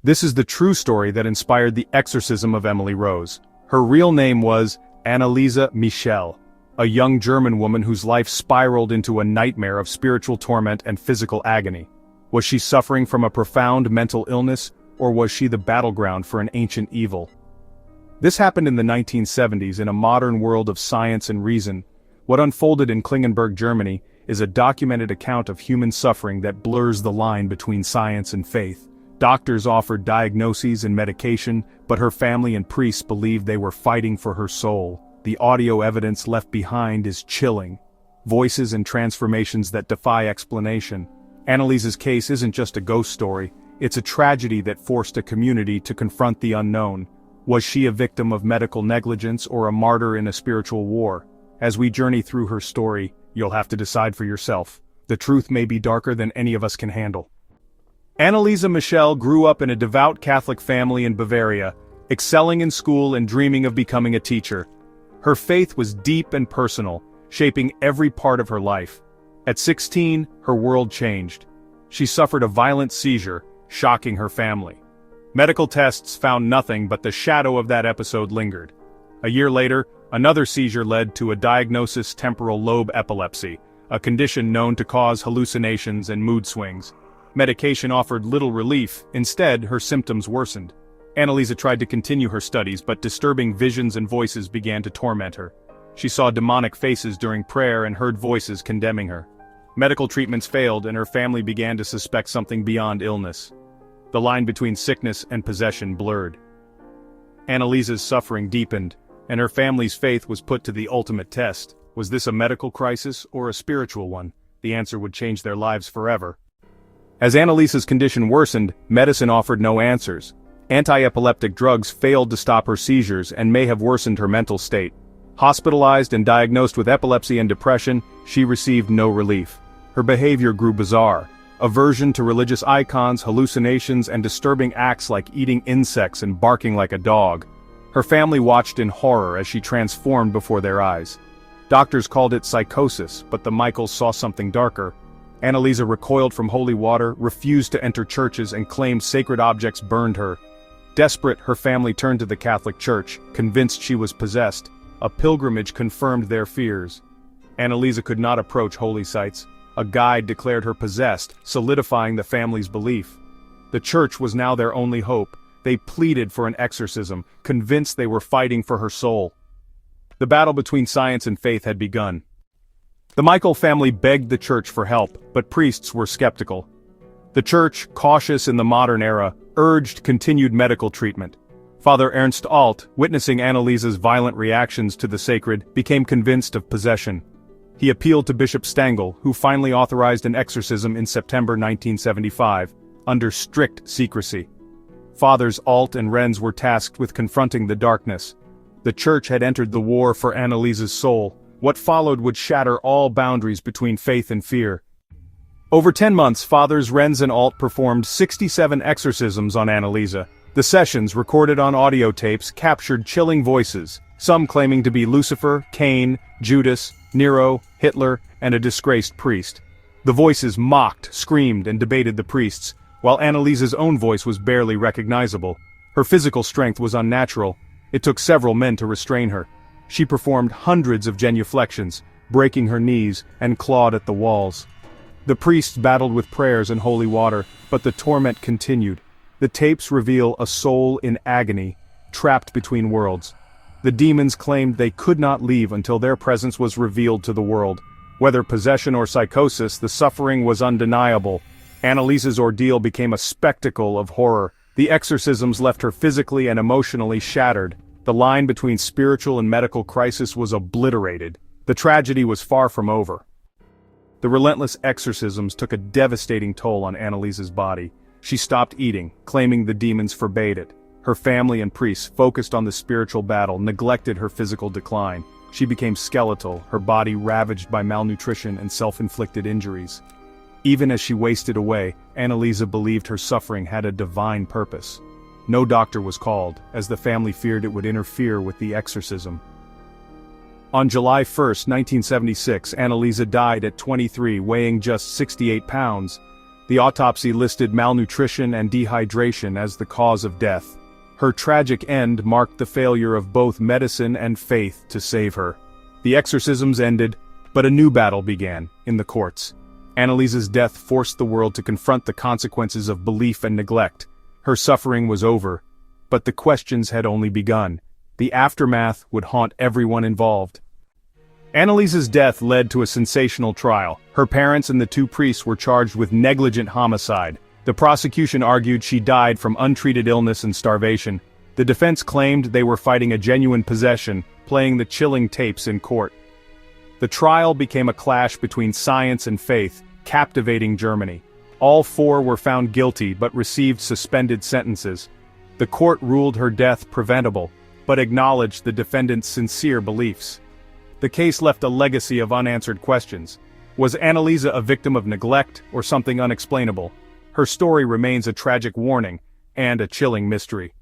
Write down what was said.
This is the true story that inspired the Exorcism of Emily Rose. Her real name was Anneliese Michel, a young German woman whose life spiraled into a nightmare of spiritual torment and physical agony. Was she suffering from a profound mental illness, or was she the battleground for an ancient evil? This happened in the 1970s in a modern world of science and reason. What unfolded in Klingenberg, Germany, is a documented account of human suffering that blurs the line between science and faith. Doctors offered diagnoses and medication, but her family and priests believed they were fighting for her soul. The audio evidence left behind is chilling. Voices and transformations that defy explanation. Anneliese's case isn't just a ghost story, it's a tragedy that forced a community to confront the unknown. Was she a victim of medical negligence or a martyr in a spiritual war? As we journey through her story, you'll have to decide for yourself. The truth may be darker than any of us can handle. Anneliese Michel grew up in a devout Catholic family in Bavaria, excelling in school and dreaming of becoming a teacher. Her faith was deep and personal, shaping every part of her life. At 16, her world changed. She suffered a violent seizure, shocking her family. Medical tests found nothing, but the shadow of that episode lingered. A year later, another seizure led to a diagnosis: temporal lobe epilepsy, a condition known to cause hallucinations and mood swings. Medication offered little relief. Instead, her symptoms worsened. Anneliese tried to continue her studies, but disturbing visions and voices began to torment her. She saw demonic faces during prayer and heard voices condemning her. Medical treatments failed, and her family began to suspect something beyond illness. The line between sickness and possession blurred. Anneliese's suffering deepened, and her family's faith was put to the ultimate test. Was this a medical crisis or a spiritual one? The answer would change their lives forever. As Anneliese's condition worsened, medicine offered no answers. Anti-epileptic drugs failed to stop her seizures and may have worsened her mental state. Hospitalized and diagnosed with epilepsy and depression, she received no relief. Her behavior grew bizarre. Aversion to religious icons, hallucinations, and disturbing acts like eating insects and barking like a dog. Her family watched in horror as she transformed before their eyes. Doctors called it psychosis, but the Michels saw something darker. Anneliese recoiled from holy water, refused to enter churches, and claimed sacred objects burned her. Desperate, her family turned to the Catholic Church, convinced she was possessed. A pilgrimage confirmed their fears. Anneliese could not approach holy sites. A guide declared her possessed, solidifying the family's belief. The church was now their only hope. They pleaded for an exorcism, convinced they were fighting for her soul. The battle between science and faith had begun. The Michel family begged the church for help, but priests were skeptical. The church, cautious in the modern era, urged continued medical treatment. Father Ernst Alt, witnessing Anneliese's violent reactions to the sacred, became convinced of possession. He appealed to Bishop Stengel, who finally authorized an exorcism in September 1975, under strict secrecy. Fathers Alt and Renz were tasked with confronting the darkness. The church had entered the war for Anneliese's soul. What followed would shatter all boundaries between faith and fear. Over 10 months, Fathers Renz and Alt performed 67 exorcisms on Anneliese. The sessions, recorded on audio tapes, captured chilling voices, some claiming to be Lucifer, Cain, Judas, Nero, Hitler, and a disgraced priest. The voices mocked, screamed, and debated the priests, while Anneliese's own voice was barely recognizable. Her physical strength was unnatural. It took several men to restrain her. She performed hundreds of genuflections, breaking her knees, and clawed at the walls. The priests battled with prayers and holy water, but the torment continued. The tapes reveal a soul in agony, trapped between worlds. The demons claimed they could not leave until their presence was revealed to the world. Whether possession or psychosis, the suffering was undeniable. Anneliese's ordeal became a spectacle of horror. The exorcisms left her physically and emotionally shattered. The line between spiritual and medical crisis was obliterated. The tragedy was far from over. The relentless exorcisms took a devastating toll on Anneliese's body. She stopped eating, claiming the demons forbade it. Her family and priests, focused on the spiritual battle, neglected her physical decline. She became skeletal, her body ravaged by malnutrition and self-inflicted injuries. Even as she wasted away, Anneliese believed her suffering had a divine purpose. No doctor was called, as the family feared it would interfere with the exorcism. On July 1, 1976, Anneliese died at 23, weighing just 68 pounds. The autopsy listed malnutrition and dehydration as the cause of death. Her tragic end marked the failure of both medicine and faith to save her. The exorcisms ended, but a new battle began, in the courts. Anneliese's death forced the world to confront the consequences of belief and neglect. Her suffering was over, but the questions had only begun. The aftermath would haunt everyone involved. Anneliese's death led to a sensational trial. Her parents and the two priests were charged with negligent homicide. The prosecution argued she died from untreated illness and starvation. The defense claimed they were fighting a genuine possession, playing the chilling tapes in court. The trial became a clash between science and faith, captivating Germany. All four were found guilty but received suspended sentences. The court ruled her death preventable, but acknowledged the defendant's sincere beliefs. The case left a legacy of unanswered questions. Was Anneliese a victim of neglect or something unexplainable? Her story remains a tragic warning and a chilling mystery.